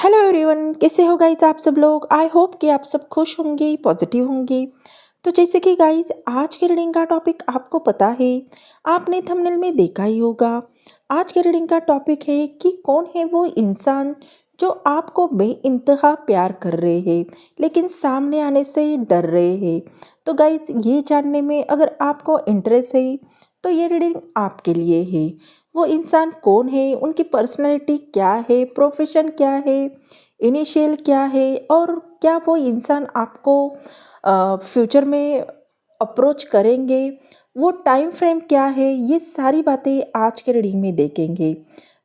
Hello everyone, कैसे हो guys आप सब लोग। आई होप कि आप सब खुश होंगे, पॉजिटिव होंगे। तो जैसे कि गाइज आज के रीडिंग का टॉपिक आपको पता है, आपने थंबनेल में देखा ही होगा। आज के रीडिंग का टॉपिक है कि कौन है वो इंसान जो आपको बेइंतहा प्यार कर रहे हैं लेकिन सामने आने से डर रहे हैं। तो गाइज ये जानने में अगर आपको इंटरेस्ट है तो ये रीडिंग आपके लिए है। वो इंसान कौन है, उनकी पर्सनैलिटी क्या है, प्रोफेशन क्या है, इनिशियल क्या है, और क्या वो इंसान आपको फ्यूचर में अप्रोच करेंगे, वो टाइम फ्रेम क्या है, ये सारी बातें आज के रीडिंग में देखेंगे।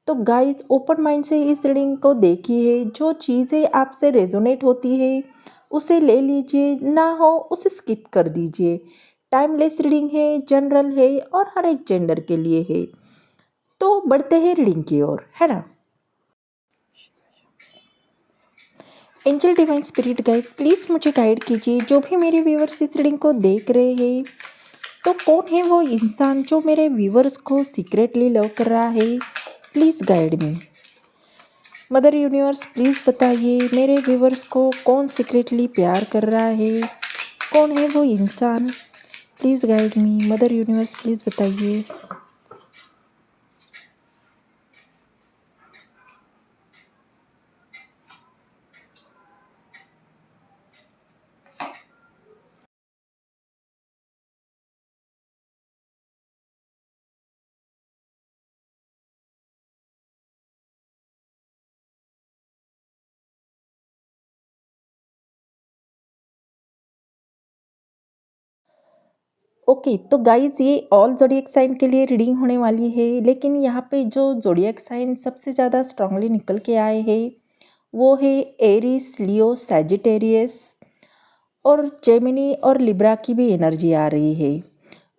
तो गाइस ओपन माइंड से इस रीडिंग को देखिए। जो चीज़ें आपसे रेजोनेट होती है उसे ले लीजिए, ना हो उसे स्किप कर दीजिए। टाइमलेस रीडिंग है, जनरल है और हर एक जेंडर के लिए है। तो बढ़ते हैं रीडिंग की ओर, है ना। Angel divine spirit guide please मुझे गाइड कीजिए। जो भी मेरे व्यूवर्स इस रीडिंग को देख रहे हैं, तो कौन है वो इंसान जो मेरे व्यूवर्स को सीक्रेटली लव कर रहा है। Please guide me. Mother universe please बताइए मेरे व्यूवर्स को कौन सीक्रेटली प्यार कर रहा है, कौन है वो इंसान। Please guide me mother universe, please बताइए। ओके तो गाइज ये ऑल जोडिएक साइन के लिए रीडिंग होने वाली है, लेकिन यहाँ पे जो जोडिएक साइन सबसे ज़्यादा स्ट्रांगली निकल के आए हैं वो है एरिस, लियो, सैजिटेरियस और जेमिनी और लिब्रा की भी एनर्जी आ रही है।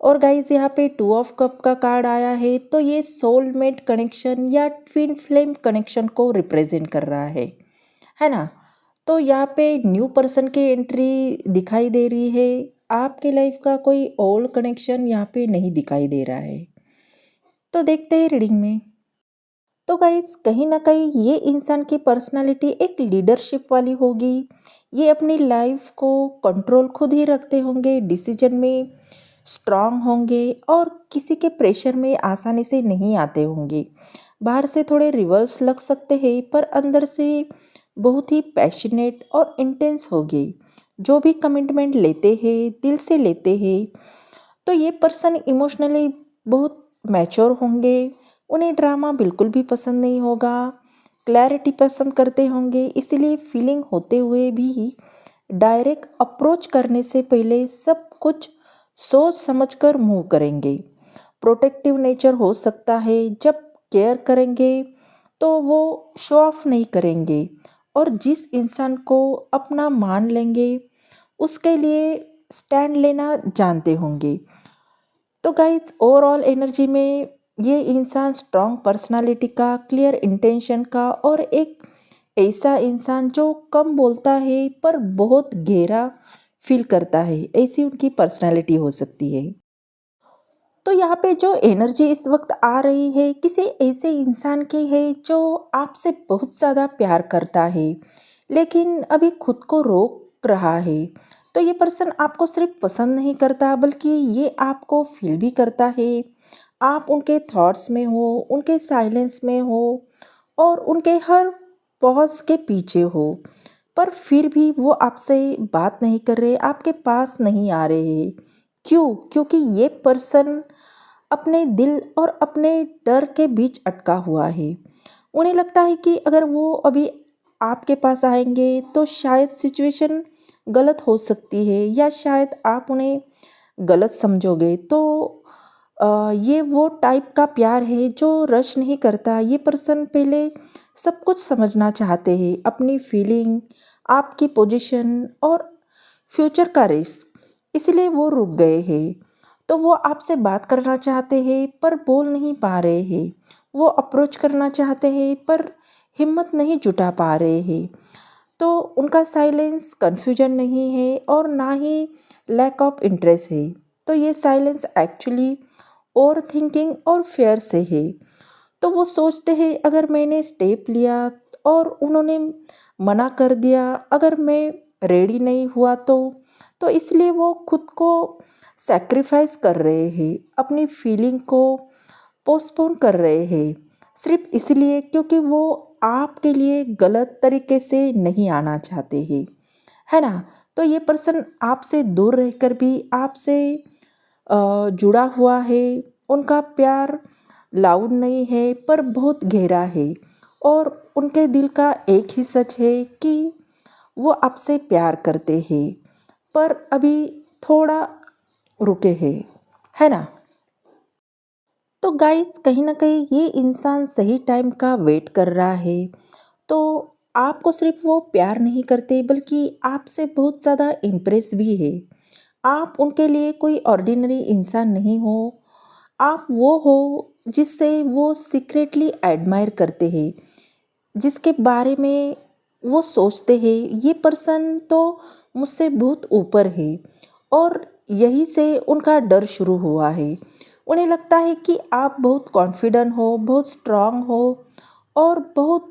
और गाइज यहाँ पे 2 ऑफ कप का कार्ड आया है, तो ये सोलमेट कनेक्शन या ट्विन फ्लेम कनेक्शन को रिप्रेजेंट कर रहा है ना। तो यहाँ पे न्यू पर्सन की एंट्री दिखाई दे रही है। आपके लाइफ का कोई ओल्ड कनेक्शन यहाँ पे नहीं दिखाई दे रहा है। तो देखते हैं रीडिंग में। तो गाइज कहीं ना कहीं ये इंसान की पर्सनालिटी एक लीडरशिप वाली होगी। ये अपनी लाइफ को कंट्रोल खुद ही रखते होंगे, डिसीजन में स्ट्रांग होंगे और किसी के प्रेशर में आसानी से नहीं आते होंगे। बाहर से थोड़े रिवर्स लग सकते हैं पर अंदर से बहुत ही पैशनेट और इंटेंस होंगे। जो भी कमिटमेंट लेते हैं दिल से लेते हैं। तो ये पर्सन इमोशनली बहुत मैच्योर होंगे। उन्हें ड्रामा बिल्कुल भी पसंद नहीं होगा। क्लैरिटी पसंद करते होंगे, इसीलिए फीलिंग होते हुए भी डायरेक्ट अप्रोच करने से पहले सब कुछ सोच समझकर मूव करेंगे। प्रोटेक्टिव नेचर हो सकता है। जब केयर करेंगे तो वो शो ऑफ नहीं करेंगे और जिस इंसान को अपना मान लेंगे उसके लिए स्टैंड लेना जानते होंगे। तो गाइज ओवरऑल एनर्जी में ये इंसान स्ट्रॉन्ग पर्सनालिटी का, क्लियर इंटेंशन का और एक ऐसा इंसान जो कम बोलता है पर बहुत गहरा फील करता है, ऐसी उनकी पर्सनालिटी हो सकती है। तो यहाँ पे जो एनर्जी इस वक्त आ रही है किसी ऐसे इंसान की है जो आपसे बहुत ज़्यादा प्यार करता है लेकिन अभी खुद को रोक रहा है। तो ये पर्सन आपको सिर्फ पसंद नहीं करता बल्कि ये आपको फील भी करता है। आप उनके थॉट्स में हो, उनके साइलेंस में हो और उनके हर पॉज के पीछे हो, पर फिर भी वो आपसे बात नहीं कर रहे, आपके पास नहीं आ रहे हैं। क्यों? क्योंकि ये पर्सन अपने दिल और अपने डर के बीच अटका हुआ है। उन्हें लगता है कि अगर वो अभी आपके पास आएंगे तो शायद सिचुएशन गलत हो सकती है या शायद आप उन्हें गलत समझोगे। तो ये वो टाइप का प्यार है जो रश नहीं करता। ये पर्सन पहले सब कुछ समझना चाहते हैं, अपनी फीलिंग, आपकी पोजीशन और फ्यूचर का रिस्क, इसलिए वो रुक गए हैं। तो वो आपसे बात करना चाहते हैं पर बोल नहीं पा रहे हैं। वो अप्रोच करना चाहते हैं पर हिम्मत नहीं जुटा पा रहे हैं। तो उनका साइलेंस कन्फ्यूजन नहीं है और ना ही लैक ऑफ इंटरेस्ट है। तो ये साइलेंस एक्चुअली ओवर थिंकिंग और फेयर से है। तो वो सोचते हैं अगर मैंने स्टेप लिया और उन्होंने मना कर दिया अगर मैं रेडी नहीं हुआ तो इसलिए वो खुद को सैक्रिफाइस कर रहे हैं, अपनी फीलिंग को पोस्टपोन कर रहे हैं, सिर्फ इसलिए क्योंकि वो आपके लिए गलत तरीके से नहीं आना चाहते हैं, है ना। तो ये पर्सन आपसे दूर रहकर भी आपसे जुड़ा हुआ है। उनका प्यार लाउड नहीं है पर बहुत गहरा है, और उनके दिल का एक ही सच है कि वो आपसे प्यार करते हैं, पर अभी थोड़ा रुके हैं, है ना। तो गाइस कहीं ना कहीं ये इंसान सही टाइम का वेट कर रहा है। तो आपको सिर्फ वो प्यार नहीं करते बल्कि आपसे बहुत ज़्यादा इम्प्रेस भी है। आप उनके लिए कोई ऑर्डिनरी इंसान नहीं हो, आप वो हो जिससे वो सीक्रेटली एडमायर करते हैं, जिसके बारे में वो सोचते हैं ये पर्सन तो मुझसे बहुत ऊपर है, और यही से उनका डर शुरू हुआ है। उन्हें लगता है कि आप बहुत कॉन्फिडेंट हो, बहुत स्ट्रांग हो, और बहुत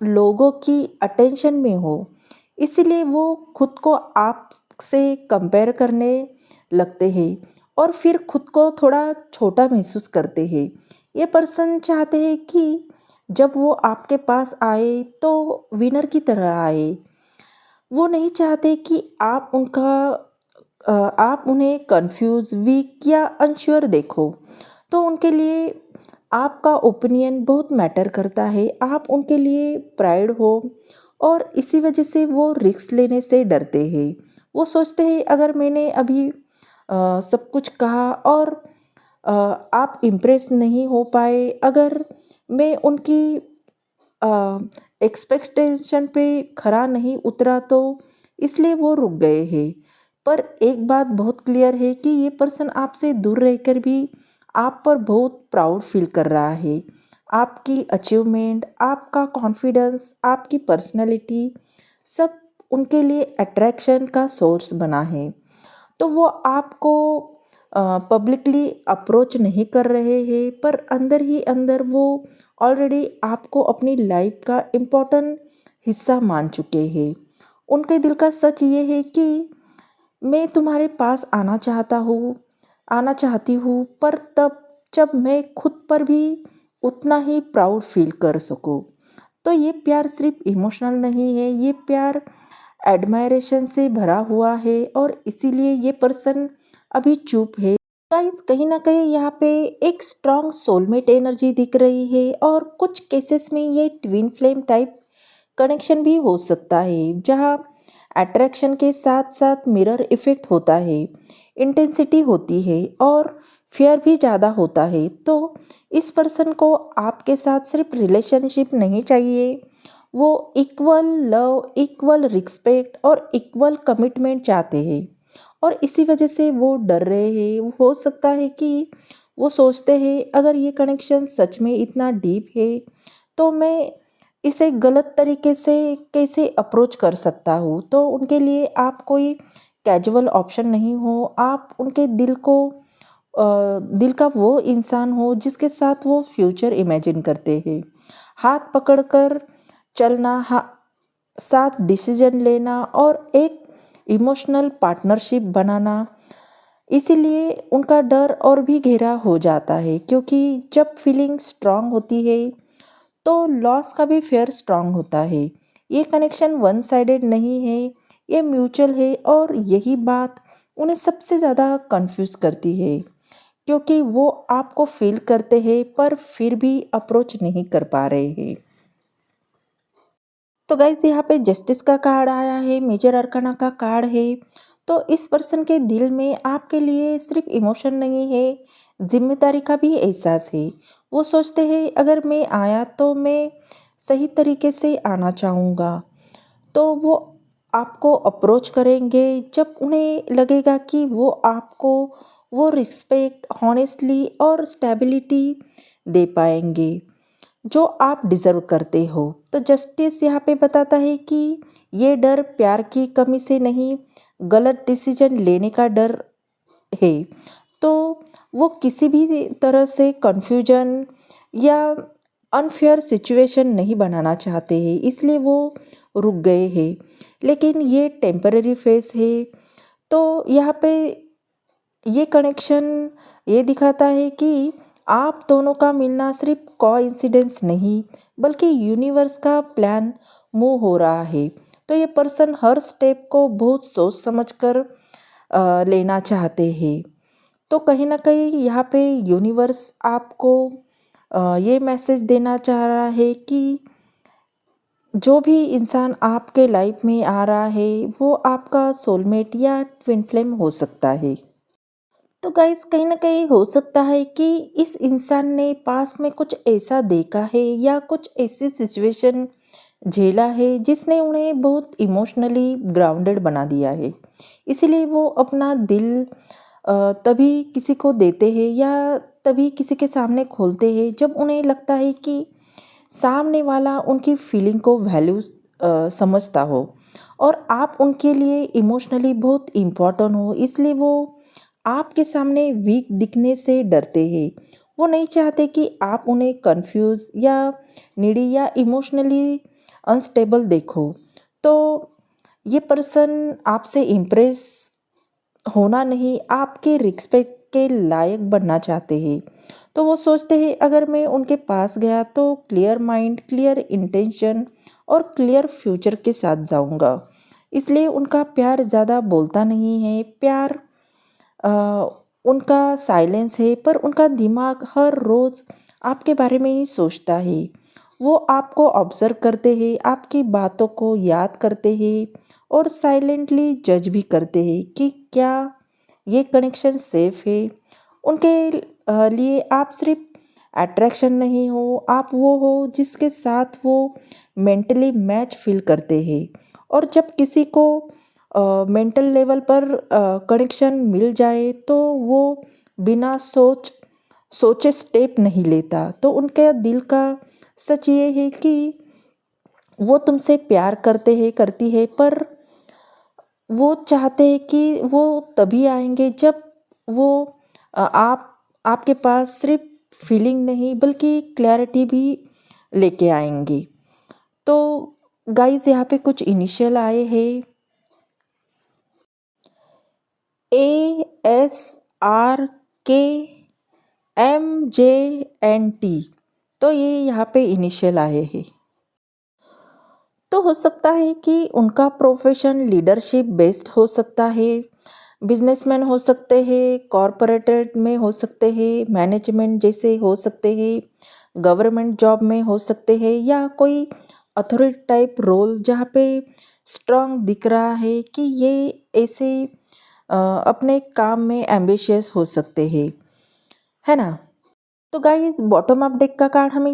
लोगों की अटेंशन में हो, इसीलिए वो खुद को आपसे कंपेयर करने लगते हैं और फिर खुद को थोड़ा छोटा महसूस करते हैं। ये पर्सन चाहते हैं कि जब वो आपके पास आए तो विनर की तरह आए। वो नहीं चाहते कि आप उन्हें कंफ्यूज, वीक या अनश्योर देखो। तो उनके लिए आपका ओपिनियन बहुत मैटर करता है, आप उनके लिए प्राइड हो, और इसी वजह से वो रिस्क लेने से डरते हैं। वो सोचते हैं अगर मैंने अभी सब कुछ कहा और आप इम्प्रेस नहीं हो पाए, अगर मैं उनकी एक्सपेक्टेशन पे खरा नहीं उतरा, तो इसलिए वो रुक गए हैं। पर एक बात बहुत क्लियर है कि ये पर्सन आपसे दूर रहकर भी आप पर बहुत प्राउड फील कर रहा है। आपकी अचीवमेंट, आपका कॉन्फिडेंस, आपकी पर्सनैलिटी, सब उनके लिए अट्रैक्शन का सोर्स बना है। तो वो आपको पब्लिकली अप्रोच नहीं कर रहे हैं, पर अंदर ही अंदर वो ऑलरेडी आपको अपनी लाइफ का इम्पोर्टेंट हिस्सा मान चुके हैं। उनके दिल का सच ये है कि मैं तुम्हारे पास आना चाहती हूँ, पर तब जब मैं खुद पर भी उतना ही प्राउड फील कर सकूँ। तो ये प्यार सिर्फ इमोशनल नहीं है, ये प्यार एडमायरेशन से भरा हुआ है, और इसीलिए ये पर्सन अभी चुप है। गाइस कहीं ना कहीं यहाँ पे एक स्ट्रॉन्ग सोलमेट एनर्जी दिख रही है, और कुछ केसेस में ये ट्विन फ्लेम टाइप कनेक्शन भी हो सकता है, जहाँ अट्रैक्शन के साथ साथ मिरर इफेक्ट होता है, इंटेंसिटी होती है, और फियर भी ज़्यादा होता है। तो इस पर्सन को आपके साथ सिर्फ रिलेशनशिप नहीं चाहिए, वो इक्वल लव, इक्वल रिस्पेक्ट और इक्वल कमिटमेंट चाहते हैं, और इसी वजह से वो डर रहे हैं। हो सकता है कि वो सोचते हैं अगर ये कनेक्शन सच में इतना डीप है तो मैं इसे गलत तरीके से कैसे अप्रोच कर सकता हूँ। तो उनके लिए आप कोई कैजुअल ऑप्शन नहीं हो, आप उनके दिल का वो इंसान हो जिसके साथ वो फ्यूचर इमेजिन करते हैं। हाथ पकड़कर चलना, साथ डिसीजन लेना, और एक इमोशनल पार्टनरशिप बनाना। इसीलिए उनका डर और भी गहरा हो जाता है, क्योंकि जब फीलिंग स्ट्रांग होती है तो लॉस का भी फेयर स्ट्रांग होता है। ये कनेक्शन वन साइडेड नहीं है, ये म्यूचुअल है, और यही बात उन्हें सबसे ज़्यादा कंफ्यूज करती है, क्योंकि वो आपको फील करते हैं पर फिर भी अप्रोच नहीं कर पा रहे हैं। तो गाइज यहाँ पे जस्टिस का कार्ड आया है, मेजर अरकाना का कार्ड है। तो इस पर्सन के दिल में आपके लिए सिर्फ इमोशन नहीं है, जिम्मेदारी का भी एहसास है। वो सोचते हैं अगर मैं आया तो मैं सही तरीके से आना चाहूँगा। तो वो आपको अप्रोच करेंगे जब उन्हें लगेगा कि वो आपको वो रिस्पेक्ट, हॉनेस्टली और स्टेबिलिटी दे पाएंगे जो आप डिज़र्व करते हो। तो जस्टिस यहाँ पे बताता है कि ये डर प्यार की कमी से नहीं, गलत डिसीजन लेने का डर है। तो वो किसी भी तरह से कन्फ्यूजन या अनफेयर सिचुएशन नहीं बनाना चाहते हैं, इसलिए वो रुक गए हैं। लेकिन ये टेम्पररी फेस है। तो यहाँ पे ये कनेक्शन ये दिखाता है कि आप दोनों का मिलना सिर्फ कोइंसिडेंस नहीं, बल्कि यूनिवर्स का प्लान मूव हो रहा है। तो ये पर्सन हर स्टेप को बहुत सोच समझ कर लेना चाहते हैं। तो कहीं ना कहीं यहाँ पे यूनिवर्स आपको ये मैसेज देना चाह रहा है कि जो भी इंसान आपके लाइफ में आ रहा है वो आपका सोलमेट या ट्विन फ्लेम हो सकता है। तो गाइस कहीं ना कहीं हो सकता है कि इस इंसान ने पास में कुछ ऐसा देखा है या कुछ ऐसी सिचुएशन झेला है जिसने उन्हें बहुत इमोशनली ग्राउंडेड बना दिया है। इसीलिए वो अपना दिल तभी किसी को देते हैं या तभी किसी के सामने खोलते हैं जब उन्हें लगता है कि सामने वाला उनकी फीलिंग को वैल्यू समझता हो और आप उनके लिए इमोशनली बहुत इम्पोर्टेंट हो। इसलिए वो आपके सामने वीक दिखने से डरते हैं। वो नहीं चाहते कि आप उन्हें कंफ्यूज या नीडी या इमोशनली अनस्टेबल देखो। तो ये पर्सन आपसे इम्प्रेस होना नहीं, आपके रिस्पेक्ट के लायक बनना चाहते हैं। तो वो सोचते हैं अगर मैं उनके पास गया तो क्लियर माइंड, क्लियर इंटेंशन और क्लियर फ्यूचर के साथ जाऊंगा। इसलिए उनका प्यार ज़्यादा बोलता नहीं है। प्यार अ, उनका साइलेंस है, पर उनका दिमाग हर रोज़ आपके बारे में ही सोचता है। वो आपको ऑब्जर्व करते हैं, आपकी बातों को याद करते हैं और साइलेंटली जज भी करते हैं कि क्या ये कनेक्शन सेफ है। उनके लिए आप सिर्फ अट्रैक्शन नहीं हो, आप वो हो जिसके साथ वो मेंटली मैच फील करते हैं। और जब किसी को मेंटल लेवल पर कनेक्शन मिल जाए तो वो बिना सोचे स्टेप नहीं लेता। तो उनके दिल का सच ये है कि वो तुमसे प्यार करते हैं, करती है, पर वो चाहते हैं कि वो तभी आएंगे जब वो आप आपके पास सिर्फ फीलिंग नहीं बल्कि क्लैरिटी भी लेके आएंगे। तो गाइस यहाँ पे कुछ इनिशियल आए हैं ASRKMJNT। तो ये यहाँ पे इनिशियल आए हैं। तो हो सकता है कि उनका प्रोफेशन लीडरशिप बेस्ड हो सकता है, बिजनेसमैन हो सकते हैं, कॉरपोरेटेड में हो सकते हैं, मैनेजमेंट जैसे हो सकते हैं, गवर्नमेंट जॉब में हो सकते हैं, या कोई अथॉरिटी टाइप रोल जहाँ पे स्ट्रांग दिख रहा है कि ये ऐसे अपने काम में एम्बिशियस हो सकते हैं, है ना। तो गाइस बॉटम अप डेक का कार्ड हमें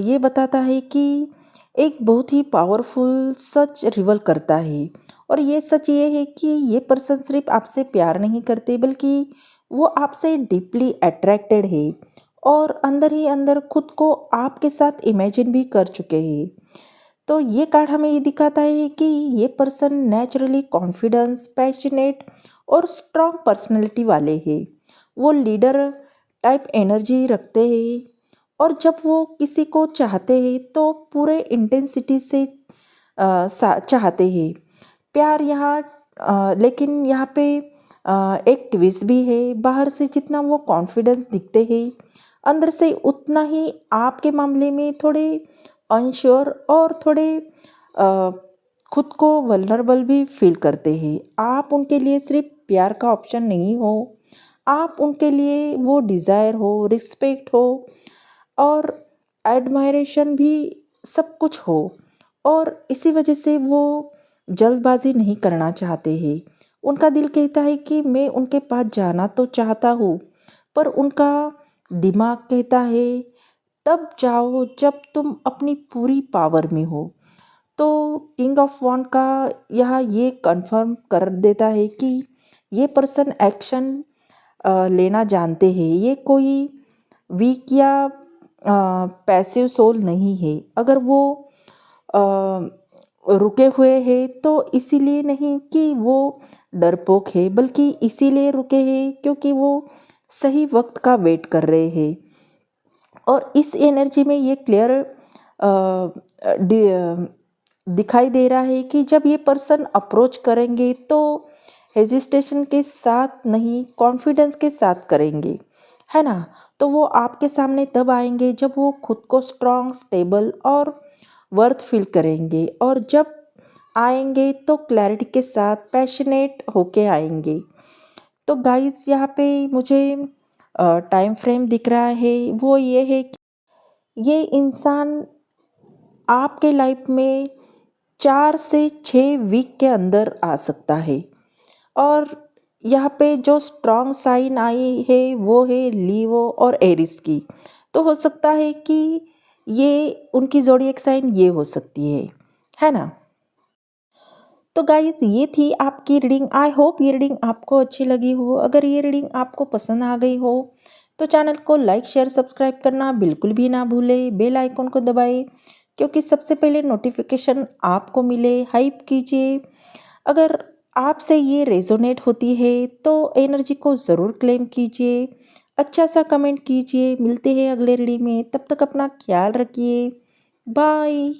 ये बताता है कि एक बहुत ही पावरफुल सच रिवल करता है। और ये सच ये है कि ये पर्सन सिर्फ आपसे प्यार नहीं करते बल्कि वो आपसे डीपली अट्रैक्टेड है और अंदर ही अंदर खुद को आपके साथ इमेजिन भी कर चुके हैं। तो ये कार्ड हमें ये दिखाता है कि ये पर्सन नेचुरली कॉन्फिडेंस, पैशनेट और स्ट्रॉन्ग पर्सनैलिटी वाले हैं। वो लीडर टाइप एनर्जी रखते हैं और जब वो किसी को चाहते हैं तो पूरे इंटेंसिटी से चाहते हैं। प्यार यहाँ लेकिन यहाँ पे एक ट्विस्ट भी है। बाहर से जितना वो कॉन्फिडेंस दिखते हैं, अंदर से उतना ही आपके मामले में थोड़े अनश्योर और थोड़े अ, खुद को वल्नरेबल भी फील करते हैं। आप उनके लिए सिर्फ प्यार का ऑप्शन नहीं हो, आप उनके लिए वो डिज़ायर हो, रिस्पेक्ट हो और एडमायरेशन भी सब कुछ हो। और इसी वजह से वो जल्दबाजी नहीं करना चाहते हैं। उनका दिल कहता है कि मैं उनके पास जाना तो चाहता हूँ, पर उनका दिमाग कहता है तब जाओ जब तुम अपनी पूरी पावर में हो। तो किंग ऑफ वॉन्ड का यहाँ ये कंफर्म कर देता है कि ये पर्सन एक्शन लेना जानते हैं। ये कोई वीक या पैसिव सोल नहीं है। अगर वो अ, रुके हुए हैं तो इसीलिए नहीं कि वो डरपोक है, बल्कि इसीलिए रुके हैं क्योंकि वो सही वक्त का वेट कर रहे हैं। और इस एनर्जी में ये क्लियर दिखाई दे रहा है कि जब ये पर्सन अप्रोच करेंगे तो हेजिटेशन के साथ नहीं, कॉन्फिडेंस के साथ करेंगे, है ना। तो वो आपके सामने तब आएंगे जब वो खुद को स्ट्रांग, स्टेबल और वर्थ फील करेंगे, और जब आएंगे तो क्लैरिटी के साथ, पैशनेट होके आएंगे। तो गाइस यहाँ पे मुझे टाइम फ्रेम दिख रहा है, वो ये है कि ये इंसान आपके लाइफ में 4 से 6 वीक के अंदर आ सकता है। और यहाँ पे जो स्ट्रॉन्ग साइन आई है वो है लीवो और एरिस की। तो हो सकता है कि ये उनकी ज़ोडिएक साइन ये हो सकती है ना। तो गाइस ये थी आपकी रीडिंग। आई होप ये रीडिंग आपको अच्छी लगी हो। अगर ये रीडिंग आपको पसंद आ गई हो तो चैनल को लाइक, शेयर, सब्सक्राइब करना बिल्कुल भी ना भूलें। बेल आइकन को दबाएं क्योंकि सबसे पहले नोटिफिकेशन आपको मिले। हाइप कीजिए। अगर आपसे ये रेजोनेट होती है तो एनर्जी को ज़रूर क्लेम कीजिए। अच्छा सा कमेंट कीजिए। मिलते हैं अगले रीडिंग में, तब तक अपना ख्याल रखिए। बाय।